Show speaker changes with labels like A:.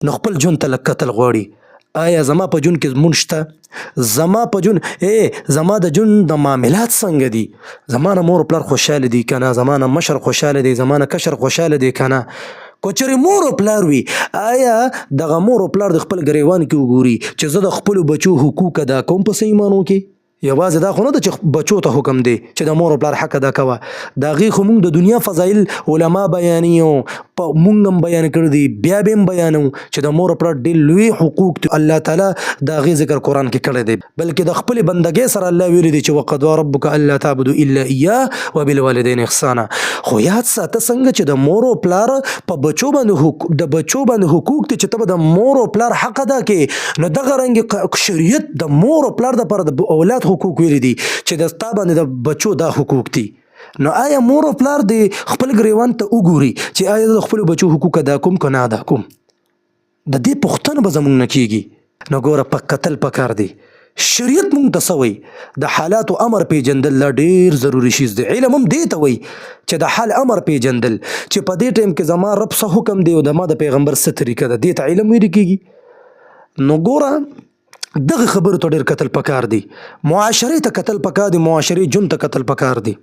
A: نو خپل ژوند ته لږ کتل غواړي. آیا زما په ژوند کې لمونځ شته؟ زما په ژوند زما د ژوند د معاملات څنګه دي؟ زما نه مور و پلار خوشحاله دي که نه؟ زما نه مشر خوشحاله دی؟ زما نه کشر خوشحاله دی که نه؟ که چېرې مور و پلار وي، آیا دغه مور و پلار د خپل ګریوان کې وګوري چې زه د خپلو بچو حقوق ادا کوم په څه ایمانو کې؟ یوازې دا خو نه ده چې بچو ته حکم دی چې د مور و پلار حق ادا کوه. د هغې خو موږ د دنیا فضایل علما بیانوي او موږ هم بیان کړي دي، بیا به هم بیانو چې د مور و پلار ډېر لوی حقوق دي. الله تعالی د هغې ذکر قرآن کې کړی دی، بلکې د خپلې بندګۍ سره الله ویلي دی چې وقضا ربک الا تعبدوا الا ایاه وبالوالدین احسانا. خو یاد ساته څنګه چې د مور و پلار په بچو باندې حقوق دي چې ته به د مور و پلار حق ادا کړې، نو دغه رنګ شریعت د مور و پلار دپاره د اولاد حقوق ویلي دي چې د ستا باندې د بچو دا حقوق دي. نو آیا مور و پلار د خپل ګریوان ته وګوري چې آیا د خپلو بچو حقوق ادا کوم که نه ادا کوم؟ د دې پوښتنه به زموږ نه کېږي. نو ګوره په کتل پکار دی. شریعت مونږ ته څه وایي؟ د حالاتو امر پیژندل دا ډېر ضروري شیز دی. علم هم دې ته وایي چې د حال امر پیژندل چې په دې ټایم کې زما رب څه حکم دی او د ما د پیغمبر څه طریقه ده، دې ته علم ویل کېږي. نو ګوره دغه خبرو ته ډېر کتل پکار دی. معاشرې ته کتل پکار دی، معاشرې ژوند ته کتل پکار دی.